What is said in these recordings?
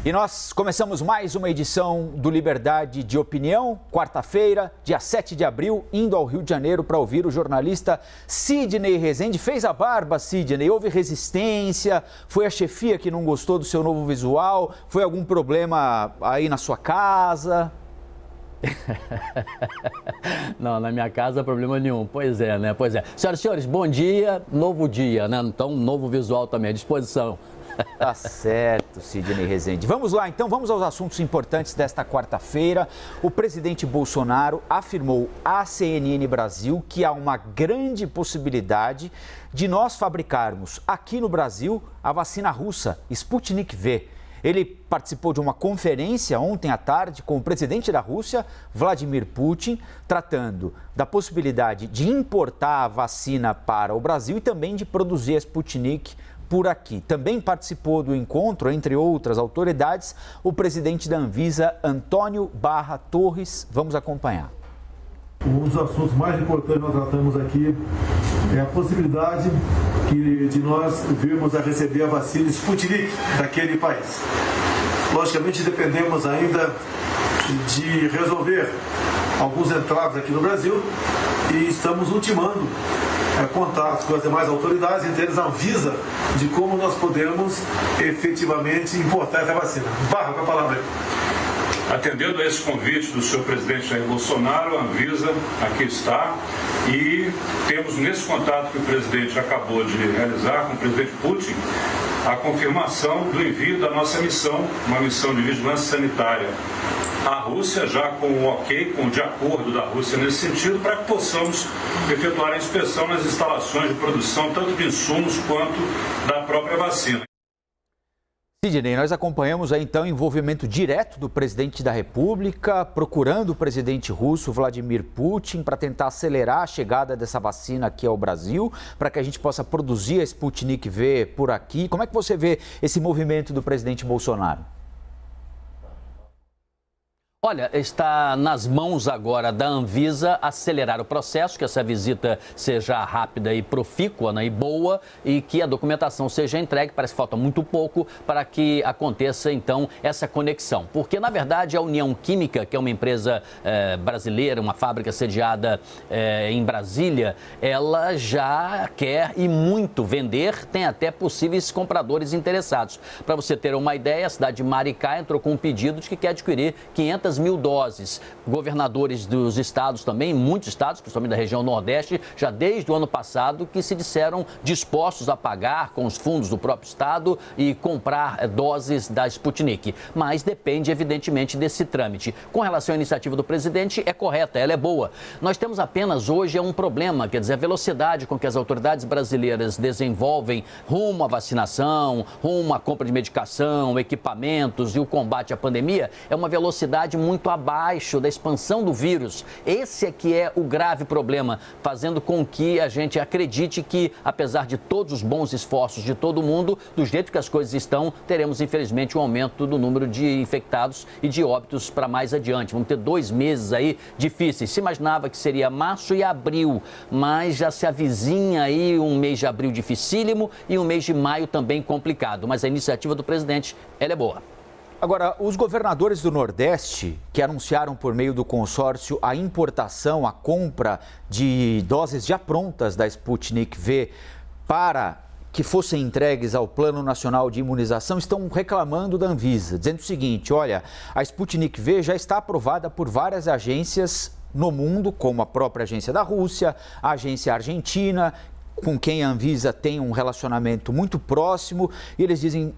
E nós começamos mais uma edição do Liberdade de Opinião, quarta-feira, dia 7 de abril, indo ao Rio de Janeiro para ouvir o jornalista Sidney Rezende. Fez a barba, Sidney, houve resistência, foi a chefia que não gostou do seu novo visual, foi algum problema aí na sua casa? Não, na minha casa problema nenhum. Pois é, né? Pois é. Senhoras e senhores, bom dia, novo dia, né? Então, novo visual também à disposição. Tá certo, Sidney Rezende. Vamos lá, então, vamos aos assuntos importantes desta quarta-feira. O presidente Bolsonaro afirmou à CNN Brasil que há uma grande possibilidade de nós fabricarmos aqui no Brasil a vacina russa Sputnik V. Ele participou de uma conferência ontem à tarde com o presidente da Rússia, Vladimir Putin, tratando da possibilidade de importar a vacina para o Brasil e também de produzir a Sputnik por aqui. Também participou do encontro, entre outras autoridades, o presidente da Anvisa, Antônio Barra Torres. Vamos acompanhar. Um dos assuntos mais importantes que nós tratamos aqui é a possibilidade de nós virmos a receber a vacina Sputnik daquele país. Logicamente, dependemos ainda de resolver alguns entraves aqui no Brasil e estamos ultimando contatos com as demais autoridades, entre eles a Anvisa, de como nós podemos efetivamente importar essa vacina. Barra, com a palavra aí. Atendendo a esse convite do senhor presidente Jair Bolsonaro, a Anvisa aqui está e temos nesse contato que o presidente acabou de realizar com o presidente Putin a confirmação do envio da nossa missão, uma missão de vigilância sanitária à Rússia, já com o ok, com o de acordo da Rússia nesse sentido, para que possamos efetuar a inspeção nas instalações de produção, tanto de insumos quanto da própria vacina. Sidney, nós acompanhamos aí então o envolvimento direto do presidente da República, procurando o presidente russo Vladimir Putin para tentar acelerar a chegada dessa vacina aqui ao Brasil, para que a gente possa produzir a Sputnik V por aqui. Como é que você vê esse movimento do presidente Bolsonaro? Olha, está nas mãos agora da Anvisa acelerar o processo, que essa visita seja rápida e profícua, né, e boa, e que a documentação seja entregue. Parece que falta muito pouco para que aconteça, então, essa conexão. Porque, na verdade, a União Química, que é uma empresa brasileira, uma fábrica sediada em Brasília, ela já quer e muito vender, tem até possíveis compradores interessados. Para você ter uma ideia, a cidade de Maricá entrou com um pedido de que quer adquirir 500 mil doses. Governadores dos estados também, muitos estados, principalmente da região Nordeste, já desde o ano passado, que se disseram dispostos a pagar com os fundos do próprio estado e comprar doses da Sputnik. Mas depende, evidentemente, desse trâmite. Com relação à iniciativa do presidente, é correta, ela é boa. Nós temos apenas hoje um problema, quer dizer, a velocidade com que as autoridades brasileiras desenvolvem rumo à vacinação, rumo à compra de medicação, equipamentos e o combate à pandemia, é uma velocidade muito abaixo da expansão do vírus. Esse é que é o grave problema, fazendo com que a gente acredite que, apesar de todos os bons esforços de todo mundo, do jeito que as coisas estão, teremos, infelizmente, um aumento do número de infectados e de óbitos para mais adiante. Vamos ter 2 meses aí difíceis. Se imaginava que seria março e abril, mas já se avizinha aí um mês de abril dificílimo e um mês de maio também complicado. Mas a iniciativa do presidente, ela é boa. Agora, os governadores do Nordeste, que anunciaram por meio do consórcio a importação, a compra de doses já prontas da Sputnik V para que fossem entregues ao Plano Nacional de Imunização, estão reclamando da Anvisa, dizendo o seguinte: olha, a Sputnik V já está aprovada por várias agências no mundo, como a própria agência da Rússia, a agência argentina, com quem a Anvisa tem um relacionamento muito próximo, e eles dizem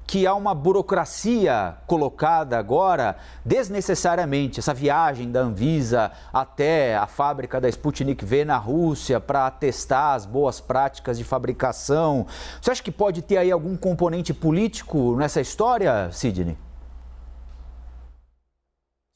que há uma burocracia colocada agora desnecessariamente, essa viagem da Anvisa até a fábrica da Sputnik V na Rússia para testar as boas práticas de fabricação. Você acha que pode ter aí algum componente político nessa história, Sidney?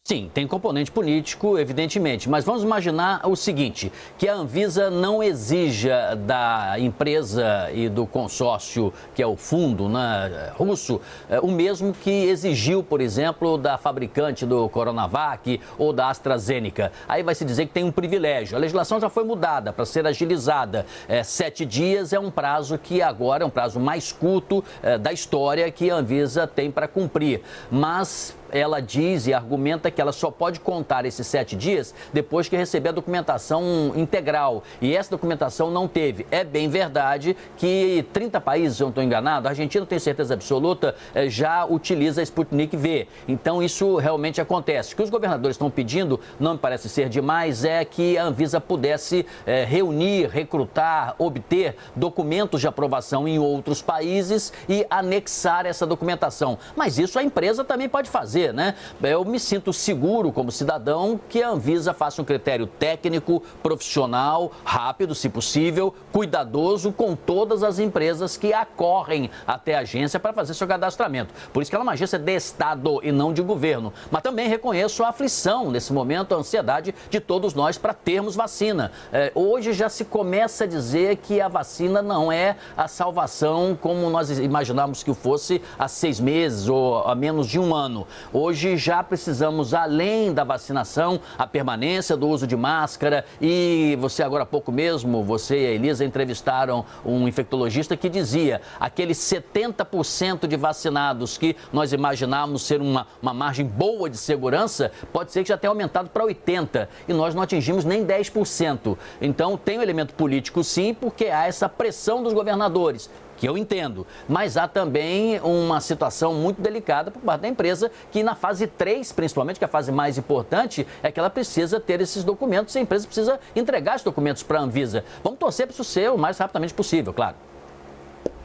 Sim, tem componente político, evidentemente, mas vamos imaginar o seguinte, que a Anvisa não exija da empresa e do consórcio, que é o fundo, né, russo, o mesmo que exigiu, por exemplo, da fabricante do Coronavac ou da AstraZeneca. Aí vai se dizer que tem um privilégio. A legislação já foi mudada para ser agilizada. 7 dias é um prazo que agora é um prazo mais curto da história que a Anvisa tem para cumprir. Mas ela diz e argumenta que ela só pode contar esses 7 dias depois que receber a documentação integral. E essa documentação não teve. É bem verdade que 30 países, se eu não estou enganado, a Argentina, tenho certeza absoluta, já utiliza a Sputnik V. Então isso realmente acontece. O que os governadores estão pedindo, não me parece ser demais, é que a Anvisa pudesse reunir, recrutar, obter documentos de aprovação em outros países e anexar essa documentação. Mas isso a empresa também pode fazer. Né? Eu me sinto seguro como cidadão que a Anvisa faça um critério técnico, profissional, rápido, se possível, cuidadoso com todas as empresas que acorrem até a agência para fazer seu cadastramento. Por isso que ela é uma agência de Estado e não de governo. Mas também reconheço a aflição nesse momento, a ansiedade de todos nós para termos vacina. Hoje já se começa a dizer que a vacina não é a salvação como nós imaginávamos que fosse há 6 meses ou há menos de um ano. Hoje já precisamos, além da vacinação, a permanência do uso de máscara e você agora há pouco mesmo, você e a Elisa entrevistaram um infectologista que dizia aqueles 70% de vacinados que nós imaginávamos ser uma margem boa de segurança, pode ser que já tenha aumentado para 80% e nós não atingimos nem 10%. Então tem um elemento político sim, porque há essa pressão dos governadores, que eu entendo, mas há também uma situação muito delicada por parte da empresa, que na fase 3, principalmente, que é a fase mais importante, é que ela precisa ter esses documentos e a empresa precisa entregar esses documentos para a Anvisa. Vamos torcer para isso ser o mais rapidamente possível, claro.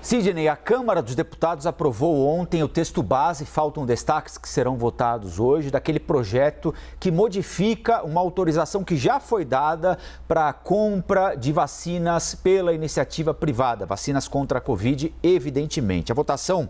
Sidney, a Câmara dos Deputados aprovou ontem o texto base, faltam destaques que serão votados hoje, daquele projeto que modifica uma autorização que já foi dada para a compra de vacinas pela iniciativa privada, vacinas contra a Covid, evidentemente. A votação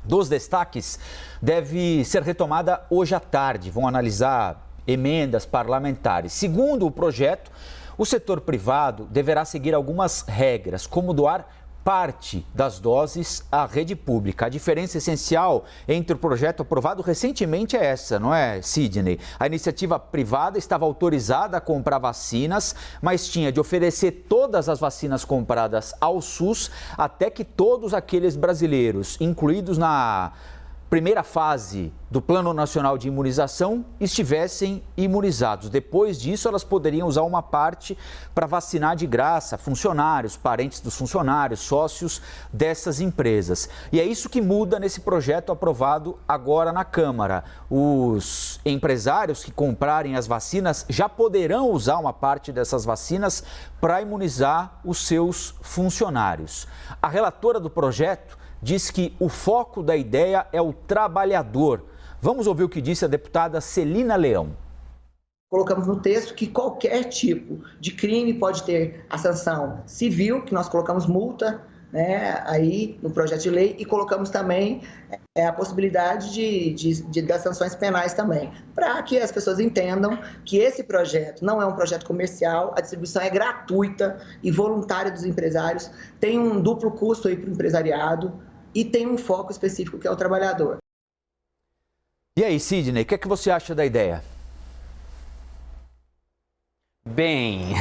dos destaques deve ser retomada hoje à tarde, vão analisar emendas parlamentares. Segundo o projeto, o setor privado deverá seguir algumas regras, como doar parte das doses à rede pública. A diferença essencial entre o projeto aprovado recentemente é essa, não é, Sidney? A iniciativa privada estava autorizada a comprar vacinas, mas tinha de oferecer todas as vacinas compradas ao SUS até que todos aqueles brasileiros incluídos na primeira fase do Plano Nacional de Imunização estivessem imunizados. Depois disso, elas poderiam usar uma parte para vacinar de graça funcionários, parentes dos funcionários, sócios dessas empresas. E é isso que muda nesse projeto aprovado agora na Câmara. Os empresários que comprarem as vacinas já poderão usar uma parte dessas vacinas para imunizar os seus funcionários. A relatora do projeto diz que o foco da ideia é o trabalhador. Vamos ouvir o que disse a deputada Celina Leão. Colocamos no texto que qualquer tipo de crime pode ter a sanção civil, que nós colocamos multa, né, aí no projeto de lei, e colocamos também a possibilidade das sanções penais também, para que as pessoas entendam que esse projeto não é um projeto comercial, a distribuição é gratuita e voluntária dos empresários, tem um duplo custo aí para o empresariado e tem um foco específico que é o trabalhador. E aí, Sidney, o que é que você acha da ideia? Bem,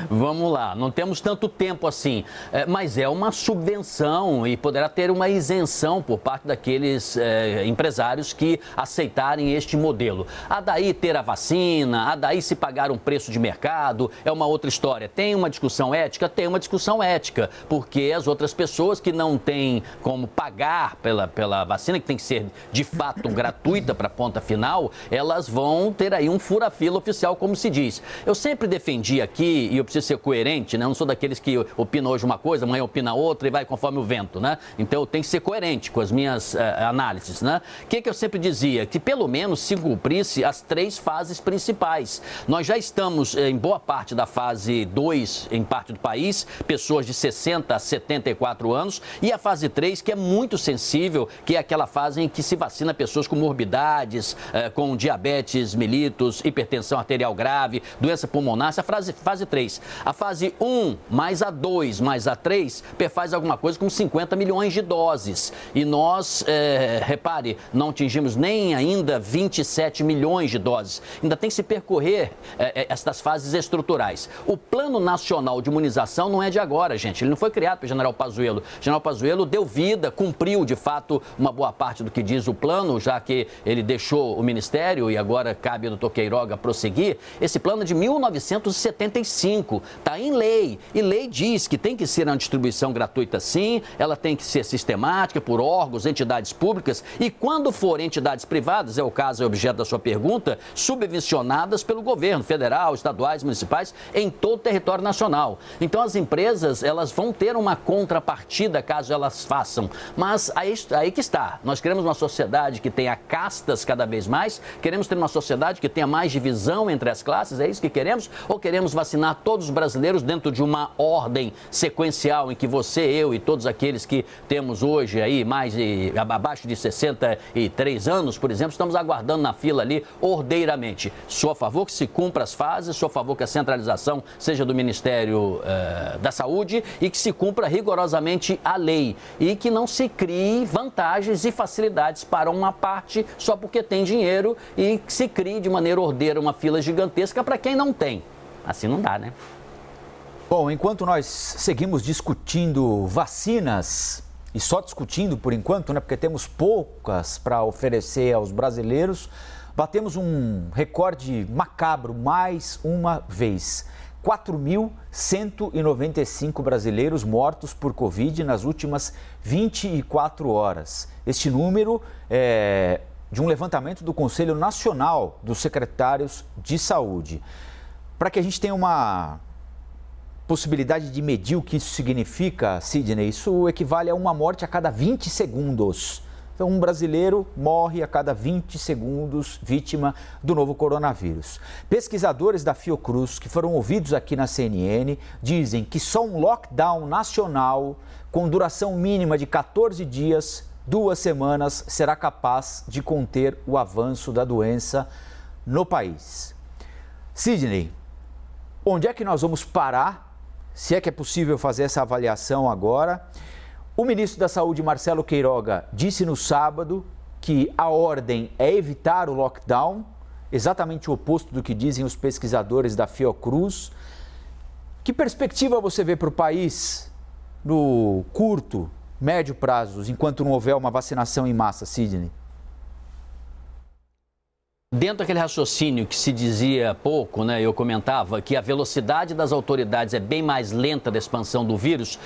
vamos lá, não temos tanto tempo assim, mas é uma subvenção e poderá ter uma isenção por parte daqueles empresários que aceitarem este modelo. A daí ter a vacina, a daí se pagar um preço de mercado, é uma outra história. Tem uma discussão ética? Tem uma discussão ética, porque as outras pessoas que não têm como pagar pela vacina, que tem que ser de fato gratuita para a ponta final, elas vão ter aí um fura-fila oficial, como se diz. Eu Eu sempre defendi aqui, e eu preciso ser coerente, né? Eu não sou daqueles que opinam hoje uma coisa, amanhã opina outra e vai conforme o vento, né? Então eu tenho que ser coerente com as minhas análises, né? O que eu sempre dizia? Que pelo menos se cumprisse as 3 fases principais. Nós já estamos em boa parte da fase 2 em parte do país, pessoas de 60 a 74 anos, e a fase 3, que é muito sensível, que é aquela fase em que se vacina pessoas com morbidades, com diabetes mellitus, hipertensão arterial grave, doença pulmonar, essa fase 3. A fase 1 mais a 2 mais a 3 faz alguma coisa com 50 milhões de doses. E nós, repare, não atingimos nem ainda 27 milhões de doses. Ainda tem que se percorrer estas fases estruturais. O Plano Nacional de Imunização não é de agora, gente. Ele não foi criado pelo General Pazuello. O General Pazuello deu vida, cumpriu de fato uma boa parte do que diz o plano, já que ele deixou o Ministério e agora cabe ao Dr. Queiroga prosseguir. Esse plano é de 1975, está em lei. E lei diz que tem que ser uma distribuição gratuita sim, ela tem que ser sistemática por órgãos, entidades públicas e quando for entidades privadas, é o caso, é objeto da sua pergunta, subvencionadas pelo governo federal, estaduais, municipais, em todo o território nacional. Então as empresas, elas vão ter uma contrapartida caso elas façam. Mas aí que está. Nós queremos uma sociedade que tenha castas cada vez mais, queremos ter uma sociedade que tenha mais divisão entre as classes, é isso que queremos? Ou queremos vacinar todos os brasileiros dentro de uma ordem sequencial em que você, eu e todos aqueles que temos hoje aí abaixo de 63 anos, por exemplo, estamos aguardando na fila ali ordeiramente. Sou a favor que se cumpra as fases, sou a favor que a centralização seja do Ministério da Saúde e que se cumpra rigorosamente a lei e que não se crie vantagens e facilidades para uma parte só porque tem dinheiro e que se crie de maneira ordeira uma fila gigantesca para quem não tem. Assim não dá, né? Bom, enquanto nós seguimos discutindo vacinas, e só discutindo por enquanto, né, porque temos poucas para oferecer aos brasileiros, batemos um recorde macabro mais uma vez. 4.195 brasileiros mortos por Covid nas últimas 24 horas. Este número é de um levantamento do Conselho Nacional dos Secretários de Saúde. Para que a gente tenha uma possibilidade de medir o que isso significa, Sidney, isso equivale a uma morte a cada 20 segundos. Então, um brasileiro morre a cada 20 segundos vítima do novo coronavírus. Pesquisadores da Fiocruz, que foram ouvidos aqui na CNN, dizem que só um lockdown nacional com duração mínima de 14 dias, 2 semanas, será capaz de conter o avanço da doença no país. Sidney, onde é que nós vamos parar? Se é que é possível fazer essa avaliação agora. O ministro da Saúde, Marcelo Queiroga, disse no sábado que a ordem é evitar o lockdown, exatamente o oposto do que dizem os pesquisadores da Fiocruz. Que perspectiva você vê para o país no curto, médio prazos, enquanto não houver uma vacinação em massa, Sidney? Dentro daquele raciocínio que se dizia há pouco, né, eu comentava que a velocidade das autoridades é bem mais lenta da expansão do vírus,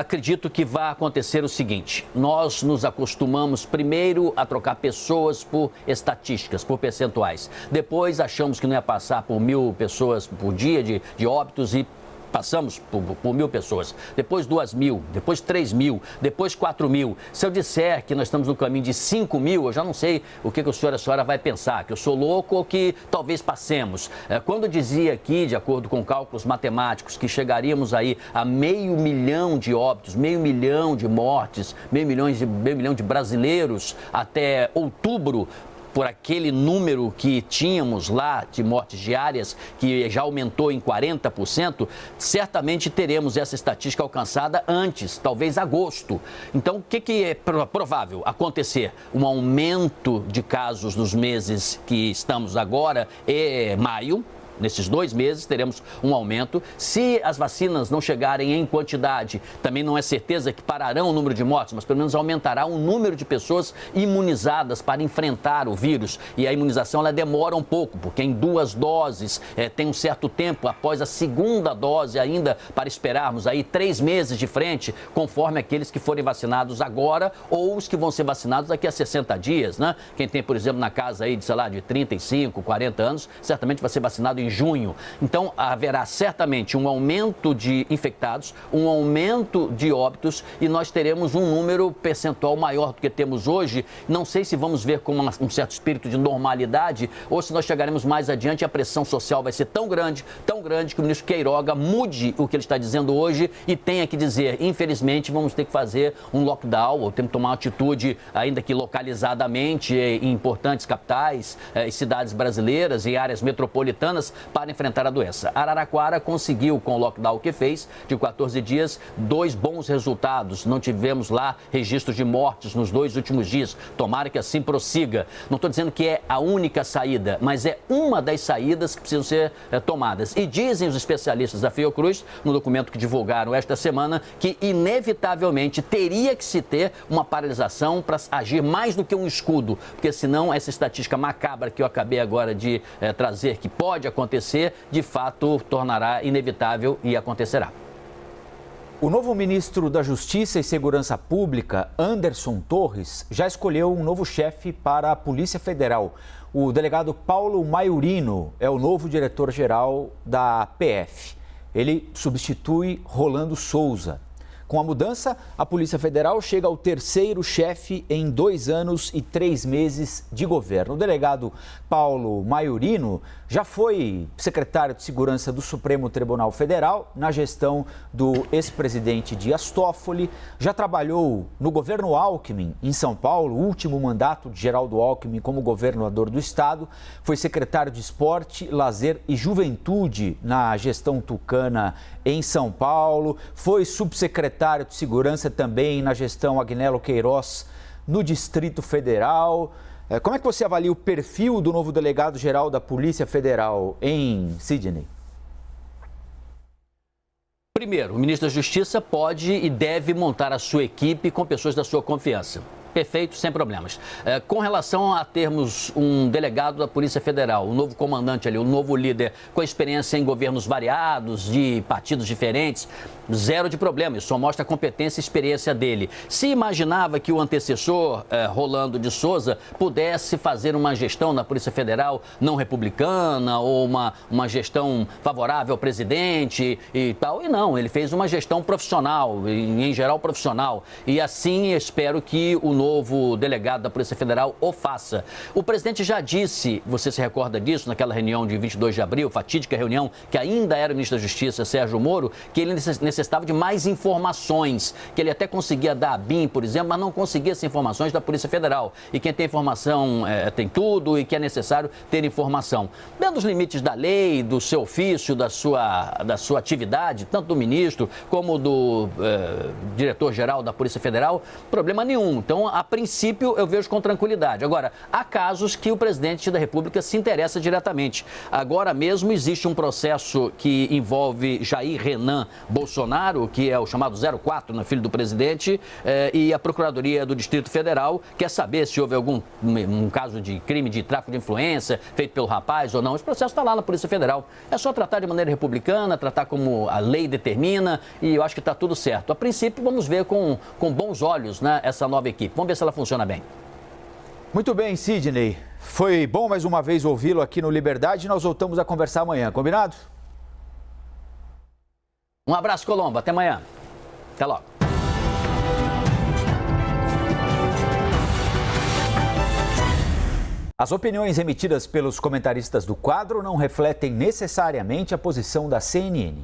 acredito que vai acontecer o seguinte: nós nos acostumamos primeiro a trocar pessoas por estatísticas, por percentuais. Depois achamos que não ia passar por 1.000 pessoas por dia de óbitos e passamos por 1.000 pessoas, depois 2.000, depois 3.000, depois 4.000. Se eu disser que nós estamos no caminho de 5.000, eu já não sei o que o senhor e a senhora vai pensar, que eu sou louco ou que talvez passemos. Quando eu dizia aqui, de acordo com cálculos matemáticos, que chegaríamos aí a 500 mil de óbitos, 500 mil de mortes, 500 mil de brasileiros até outubro, por aquele número que tínhamos lá de mortes diárias, que já aumentou em 40%, certamente teremos essa estatística alcançada antes, talvez agosto. Então, o que é provável acontecer? Um aumento de casos nos meses que estamos agora, maio. Nesses 2 meses teremos um aumento. Se as vacinas não chegarem em quantidade, também não é certeza que pararão o número de mortes, mas pelo menos aumentará o número de pessoas imunizadas para enfrentar o vírus. E a imunização ela demora um pouco, porque em 2 doses tem um certo tempo após a segunda dose ainda para esperarmos aí 3 meses de frente, conforme aqueles que forem vacinados agora ou os que vão ser vacinados daqui a 60 dias, né? Quem tem, por exemplo, na casa aí de, sei lá, de 35, 40 anos, certamente vai ser vacinado em em junho. Então, haverá certamente um aumento de infectados, um aumento de óbitos e nós teremos um número percentual maior do que temos hoje. Não sei se vamos ver com um certo espírito de normalidade ou se nós chegaremos mais adiante e a pressão social vai ser tão grande que o ministro Queiroga mude o que ele está dizendo hoje e tenha que dizer, infelizmente, vamos ter que fazer um lockdown ou temos que tomar uma atitude, ainda que localizadamente, em importantes capitais e cidades brasileiras e áreas metropolitanas para enfrentar a doença. Araraquara conseguiu, com o lockdown que fez, de 14 dias, 2 bons resultados. Não tivemos lá registros de mortes nos 2 últimos dias. Tomara que assim prossiga. Não estou dizendo que é a única saída, mas é uma das saídas que precisam ser tomadas. E dizem os especialistas da Fiocruz, no documento que divulgaram esta semana, que inevitavelmente teria que se ter uma paralisação para agir mais do que um escudo, porque senão essa estatística macabra que eu acabei agora de trazer, que pode acontecer, de fato tornará inevitável e acontecerá. O novo ministro da Justiça e Segurança Pública, Anderson Torres, já escolheu um novo chefe para a Polícia Federal. O delegado Paulo Maiorino é o novo diretor-geral da PF. Ele substitui Rolando Souza. Com a mudança, a Polícia Federal chega ao 3º chefe em 2 anos e 3 meses de governo. O delegado Paulo Maiorino já foi secretário de Segurança do Supremo Tribunal Federal na gestão do ex-presidente Dias Toffoli, já trabalhou no governo Alckmin, em São Paulo, o último mandato de Geraldo Alckmin como governador do estado, foi secretário de Esporte, Lazer e Juventude na gestão tucana em São Paulo, foi subsecretário de Segurança também na gestão Agnello Queiroz no Distrito Federal. Como é que você avalia o perfil do novo delegado-geral da Polícia Federal em Sidney? Primeiro, o ministro da Justiça pode e deve montar a sua equipe com pessoas da sua confiança. Perfeito, sem problemas. Com relação a termos um delegado da Polícia Federal, um novo comandante ali, um novo líder com experiência em governos variados, de partidos diferentes, zero de problema. Isso só mostra a competência e experiência dele. Se imaginava que o antecessor, Rolando de Souza, pudesse fazer uma gestão na Polícia Federal não republicana ou uma gestão favorável ao presidente e tal, e não, ele fez uma gestão profissional, em geral profissional. E assim espero que o novo delegado da Polícia Federal o faça. O presidente já disse, você se recorda disso, naquela reunião de 22 de abril, fatídica reunião, que ainda era o ministro da Justiça, Sérgio Moro, que ele necessitava de mais informações, que ele até conseguia da ABIN, por exemplo, mas não conseguia essas informações da Polícia Federal. E quem tem informação tem tudo e que é necessário ter informação. Dentro dos limites da lei, do seu ofício, da sua atividade, tanto do ministro como do diretor-geral da Polícia Federal, problema nenhum. Então, a princípio, eu vejo com tranquilidade. Agora, há casos que o presidente da República se interessa diretamente. Agora mesmo existe um processo que envolve Jair Renan Bolsonaro, que é o chamado 04, né, filho do presidente, e a Procuradoria do Distrito Federal quer saber se houve algum caso de crime de tráfico de influência feito pelo rapaz ou não. Esse processo está lá na Polícia Federal. É só tratar de maneira republicana, tratar como a lei determina e eu acho que está tudo certo. A princípio, vamos ver com bons olhos, né, essa nova equipe. Vamos ver se ela funciona bem. Muito bem, Sidney. Foi bom mais uma vez ouvi-lo aqui no Liberdade e nós voltamos a conversar amanhã, combinado? Um abraço, Colombo. Até amanhã. Até logo. As opiniões emitidas pelos comentaristas do quadro não refletem necessariamente a posição da CNN.